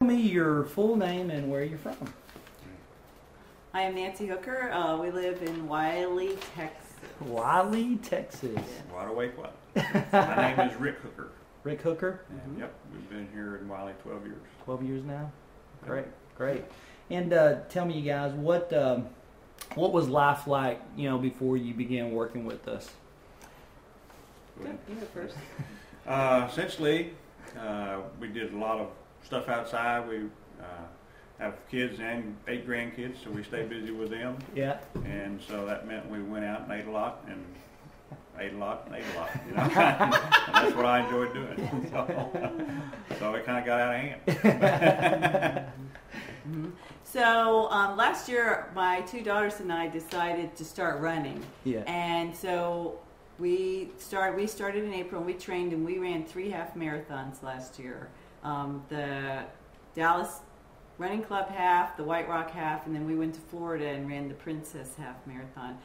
Tell me your full name and where you're from. I am Nancy Hooker. We live in Wiley, Texas. Wiley, Texas. Yeah. Waterway Club. My name is Rick Hooker. Rick Hooker? And Yep, we've been here in Wiley 12 years. 12 years now? Great, great. And tell me, you guys, what was life like, before you began working with us? Good. You go first. Essentially, we did a lot of stuff outside. We have kids and 8 grandkids, so we stay busy with them. Yeah. And so that meant we went out and ate a lot, and ate a lot, and ate a lot. and that's what I enjoyed doing. So it kind of got out of hand. So last year, my 2 daughters and I decided to start running. Yeah. And so we started in April, and we trained, and we ran 3 half marathons last year. The Dallas Running Club half, the White Rock half, and then we went to Florida and ran the Princess half marathon.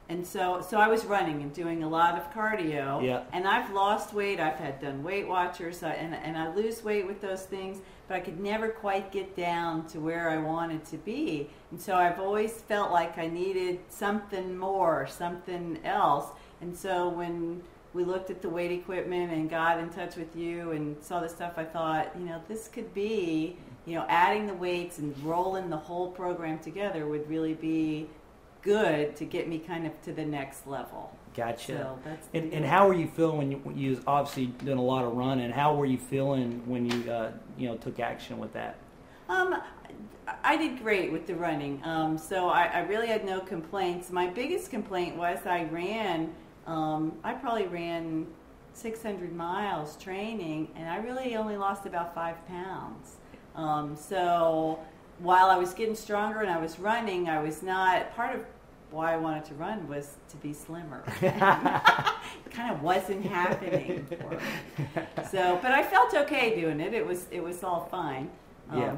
And so I was running and doing a lot of cardio. Yeah. And I've lost weight. I've done Weight Watchers, and I lose weight with those things, but I could never quite get down to where I wanted to be. And so I've always felt like I needed something more, something else. And so when we looked at the weight equipment and got in touch with you and saw the stuff, I thought, this could be, adding the weights and rolling the whole program together would really be good to get me kind of to the next level. Gotcha. So that's and how were you feeling when you obviously done a lot of running? How were you feeling when you took action with that? I did great with the running. So I really had no complaints. My biggest complaint was I probably ran 600 miles training, and I really only lost about 5 pounds. So while I was getting stronger and I was running, I was not, part of why I wanted to run was to be slimmer. It kind of wasn't happening for me. So, but I felt okay doing it. It was all fine. I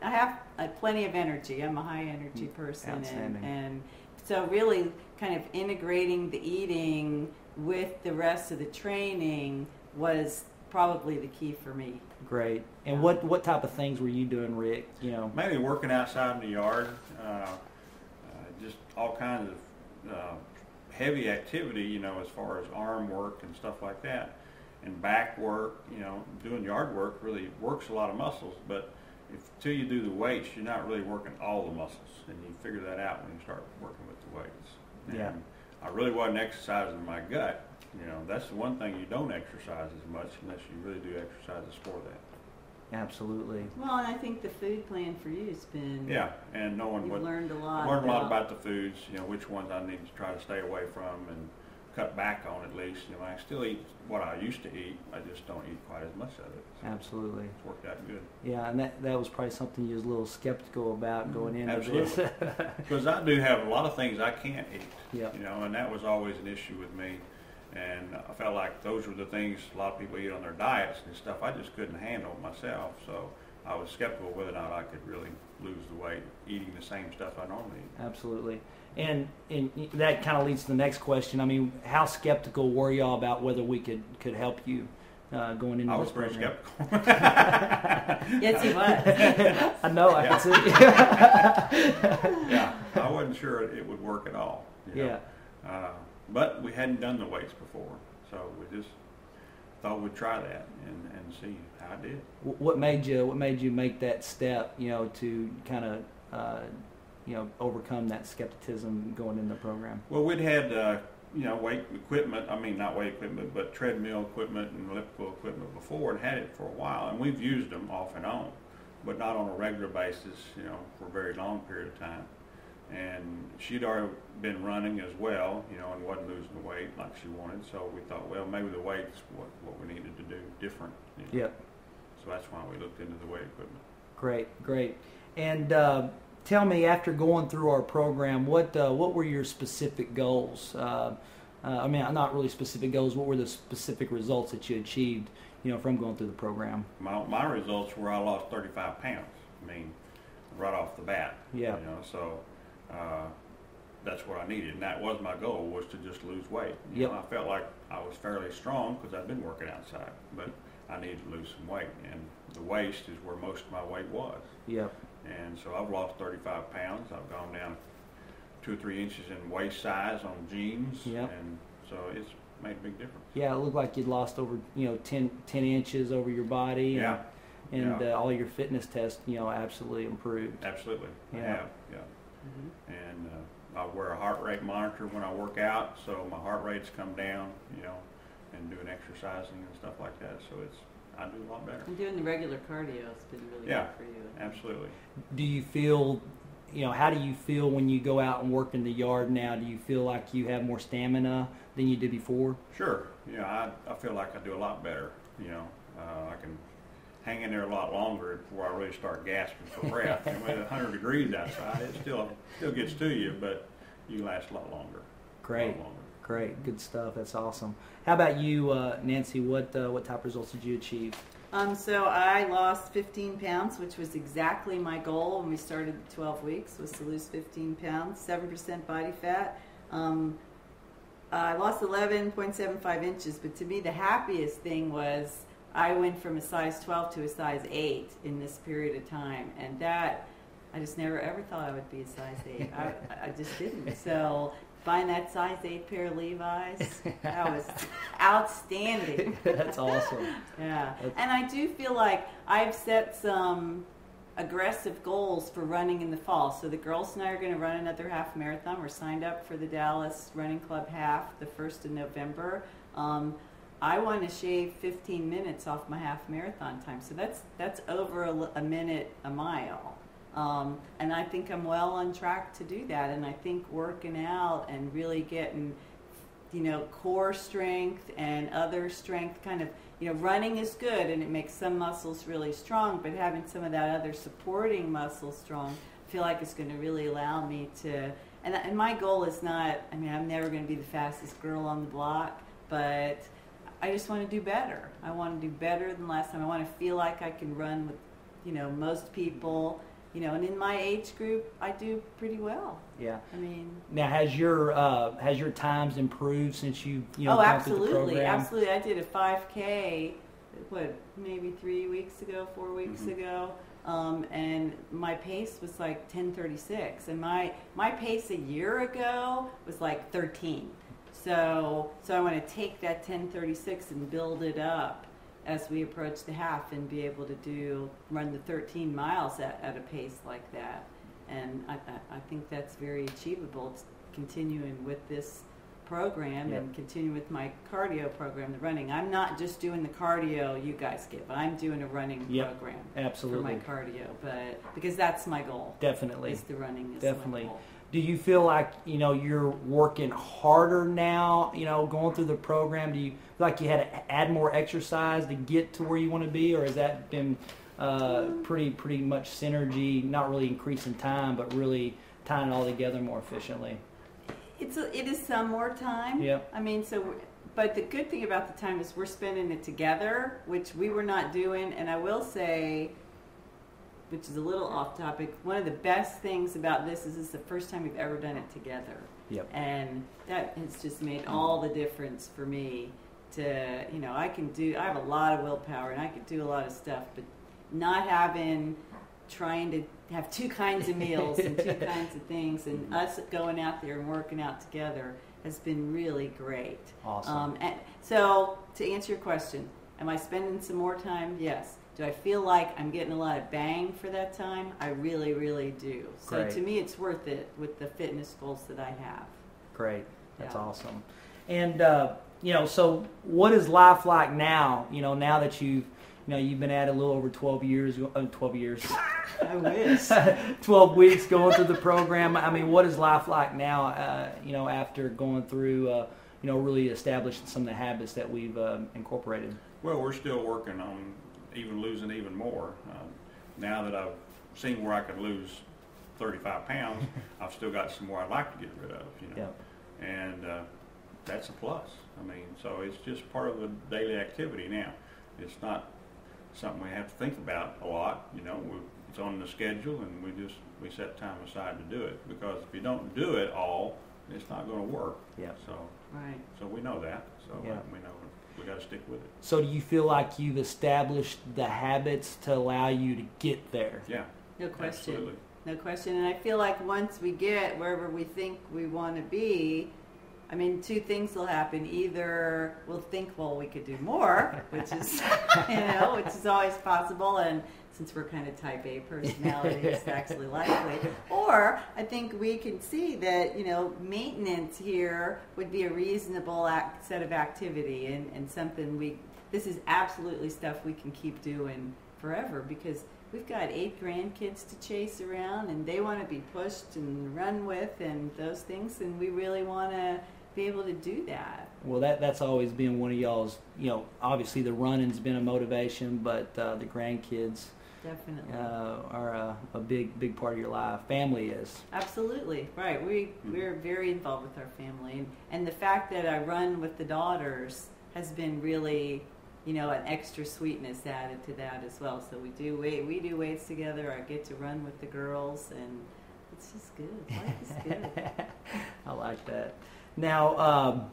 have plenty of energy. I'm a high energy person. And so really kind of integrating the eating with the rest of the training was probably the key for me. Great. And what type of things were you doing, Rick? Mainly working outside in the yard, just all kinds of heavy activity, as far as arm work and stuff like that, and back work. Doing yard work really works a lot of muscles, but until you do the weights, you're not really working all the muscles, and you figure that out when you start working with the weights. Yeah. And I really wasn't exercising my gut. That's the one thing you don't exercise as much unless you really do exercises for that. Absolutely. Well, and I think the food plan for you has been... Yeah, and knowing You've learned a lot. Learned a lot about the foods, which ones I need to try to stay away from and cut back on at least. I still eat what I used to eat. I just don't eat quite as much of it. So absolutely. It's worked out good. Yeah, and that was probably something you was a little skeptical about going into absolutely. this. Because I do have a lot of things I can't eat. Yeah. And that was always an issue with me. And I felt like those were the things a lot of people eat on their diets and stuff I just couldn't handle myself. So I was skeptical whether or not I could really lose the weight eating the same stuff I normally eat. Absolutely. And that kind of leads to the next question. I mean, how skeptical were y'all about whether we could help you going into this program? I was pretty skeptical. Yes, he was. I know. I can see. Yeah, I wasn't sure it would work at all. Yeah. But we hadn't done the weights before, so we just thought we'd try that and see how it did. What made you make that step? To kind of overcome that skepticism going into the program. Well, we'd had weight equipment. I mean, not weight equipment, but treadmill equipment and elliptical equipment before, and had it for a while, and we've used them off and on, but not on a regular basis. For a very long period of time. And she'd already been running as well, and wasn't losing the weight like she wanted. So we thought, well, maybe the weight's what we needed to do different. Yep. So that's why we looked into the weight equipment. Great. And tell me, after going through our program, what were your specific goals? I mean, not really specific goals. What were the specific results that you achieved, from going through the program? My results were I lost 35 pounds. I mean, right off the bat. Yeah. So. That's what I needed, and that was my goal, was to just lose weight. Yep. I felt like I was fairly strong because I've been working outside, but I needed to lose some weight, and the waist is where most of my weight was. Yep. And so I've lost 35 pounds. I've gone down 2 or 3 inches in waist size on jeans. Yep. And so it's made a big difference. Yeah, it looked like you'd lost over 10 inches over your body. Yeah. And all your fitness tests absolutely improved. Absolutely. I Yeah. have. Yeah. And I wear a heart rate monitor when I work out, so my heart rate's come down. And doing exercising and stuff like that. So I do a lot better. And doing the regular cardio has been really Yeah. good for you. Absolutely. Do you feel, how do you feel when you go out and work in the yard now? Do you feel like you have more stamina than you did before? Sure. I feel like I do a lot better. I can hang in there a lot longer before I really start gasping for breath. And with 100 degrees outside, it still gets to you, but you last a lot longer. Great. A lot longer. Great, good stuff. That's awesome. How about you, Nancy? What type results did you achieve? So I lost 15 pounds, which was exactly my goal when we started the 12 weeks, was to lose 15 pounds, 7% body fat. I lost 11.75 inches, but to me the happiest thing was I went from a size 12 to a size 8 in this period of time, and that I just never ever thought I would be a size 8. I just didn't. So buying that size 8 pair of Levi's, that was outstanding. That's awesome. Yeah. And I do feel like I've set some aggressive goals for running in the fall. So the girls and I are going to run another half marathon. We're signed up for the Dallas Running Club half the 1st of November. I want to shave 15 minutes off my half marathon time. So that's over a minute a mile. And I think I'm well on track to do that. And I think working out and really getting, core strength and other strength kind of, running is good and it makes some muscles really strong, but having some of that other supporting muscle strong, I feel like it's going to really allow me to, and my goal is not, I'm never going to be the fastest girl on the block, but I just want to do better. I want to do better than last time. I want to feel like I can run with, most people. And in my age group, I do pretty well. Yeah. Now, has your times improved since you oh, gone through the absolutely, program? absolutely. I did a 5K, maybe 3 weeks ago, 4 weeks ago, and my pace was like 10:36, and my pace a year ago was like 13. So I want to take that 10:36 and build it up as we approach the half and be able to run the 13 miles at a pace like that. And I think that's very achievable. It's continuing with this program and continue with my cardio program, the running. I'm not just doing the cardio you guys give. I'm doing a running program absolutely. for my cardio, but because that's my goal. Definitely. Is the running is Definitely. my goal. Do you feel like, you're working harder now, going through the program? Do you feel like you had to add more exercise to get to where you want to be, or has that been pretty much synergy, not really increasing time, but really tying it all together more efficiently? It is some more time. Yep. But the good thing about the time is we're spending it together, which we were not doing, and I will say, which is a little off topic, one of the best things about this is the first time we've ever done it together. Yep. And that has just made all the difference for me to, I have a lot of willpower and I could do a lot of stuff, but not trying to have two kinds of meals and two kinds of things, and us going out there and working out together has been really great. Awesome. And so to answer your question, am I spending some more time? Yes. Do I feel like I'm getting a lot of bang for that time? I really, really do. So Great. To me, it's worth it with the fitness goals that I have. Great. That's Yeah. awesome. And, so what is life like now, now that you've been at it a little over 12 years. I wish. 12 weeks going through the program. What is life like now, after going through, really establishing some of the habits that we've incorporated? Well, we're still working on losing even more. Now that I've seen where I can lose 35 pounds, I've still got some more I'd like to get rid of, Yep. And that's a plus. So it's just part of the daily activity now. It's not something we have to think about a lot, it's on the schedule, and we set time aside to do it, because if you don't do it all, it's not going to work. Yeah. So Right. we know that. So Yeah. we know. we got to stick with it. So do you feel like you've established the habits to allow you to get there? Yeah, No question. absolutely. No question. And I feel like once we get wherever we think we want to be, I mean, two things will happen. Either we'll think, well, we could do more, which is, which is always possible. And since we're kind of type A personality, it's actually likely. Or I think we can see that, maintenance here would be a reasonable set of activity and something this is absolutely stuff we can keep doing forever, because we've got 8 grandkids to chase around, and they want to be pushed and run with and those things, and we really want to be able to do that. Well, that's always been one of y'all's, obviously the running's been a motivation, but the grandkids Definitely. are a big part of your life. Family is. Absolutely. Right. We're very involved with our family. And the fact that I run with the daughters has been really, an extra sweetness added to that as well. So we do weights together. I get to run with the girls, and it's just good. Life is good. I like that. Now,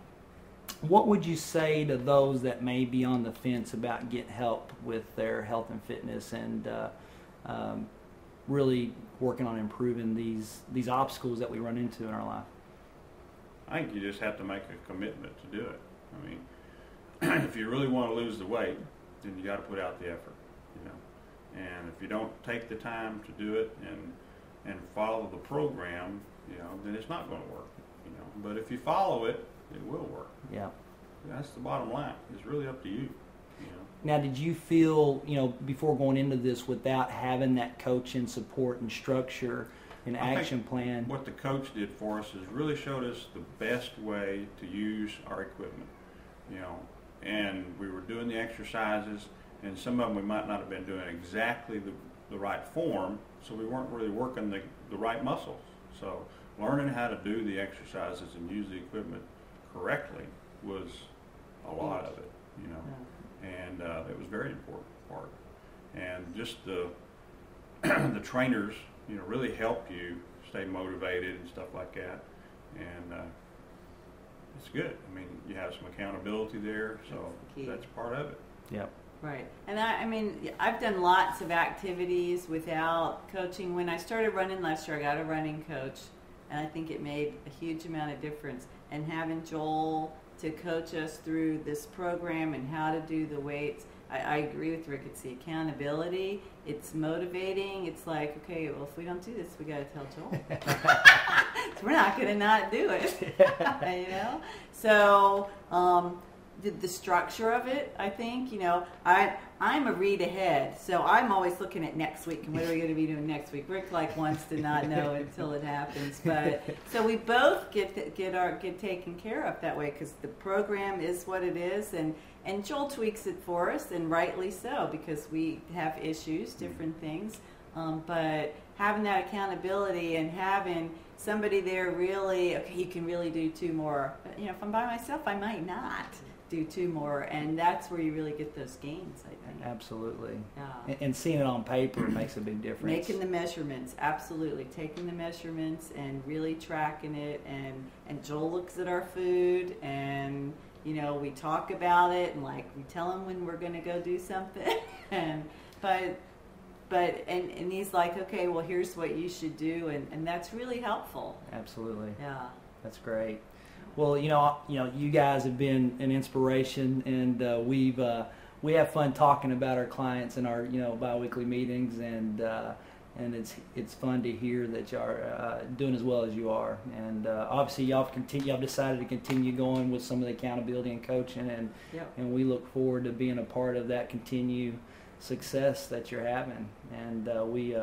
what would you say to those that may be on the fence about getting help with their health and fitness and really working on improving these obstacles that we run into in our life? I think you just have to make a commitment to do it. I mean, if you really want to lose the weight, then you got to put out the effort, And if you don't take the time to do it and follow the program, then it's not going to work, But if you follow it, it will work. Yeah. That's the bottom line. It's really up to you. Now, did you feel, before going into this, without having that coaching support and structure and action plan? What the coach did for us is really showed us the best way to use our equipment, and we were doing the exercises, and some of them we might not have been doing exactly the right form, so we weren't really working the right muscles. So learning how to do the exercises and use the equipment correctly was a lot of it, and it was a very important part. And just the trainers, really help you stay motivated and stuff like that, and it's good. I mean, you have some accountability there, so that's part of it. Yep. Right. And I've done lots of activities without coaching. When I started running last year, I got a running coach, and I think it made a huge amount of difference. And having Joel to coach us through this program and how to do the weights, I agree with Rick. It's the accountability. It's motivating. It's like, okay, well, if we don't do this, we got to tell Joel. So we're not going to not do it, So the structure of it, I think, I'm a read ahead, so I'm always looking at next week and what are we going to be doing next week. Rick wants to not know until it happens, but so we both get taken care of that way, because the program is what it is, and Joel tweaks it for us, and rightly so, because we have issues, different things, but having that accountability and having somebody there really, okay, you can really do 2 more. But, if I'm by myself, I might not do 2 more, and that's where you really get those gains, I think. Absolutely. Yeah. And seeing it on paper makes a big difference. Making the measurements, absolutely. Taking the measurements and really tracking it, and Joel looks at our food, and we talk about it, and we tell him when we're going to go do something, but he's like, okay, well, here's what you should do, and that's really helpful. Absolutely. Yeah. That's great. Well, you guys have been an inspiration, and we have fun talking about our clients in our biweekly meetings, and it's fun to hear that y'all are doing as well as you are. And obviously, y'all decided to continue going with some of the accountability and coaching, and we look forward to being a part of that continued success that you're having. And we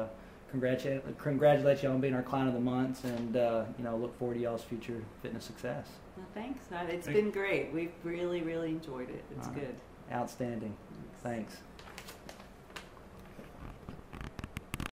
congratulate y'all on being our client of the month, and look forward to y'all's future fitness success. Well, thanks. It's been great. We've really, really enjoyed it. It's good. Outstanding. Thanks.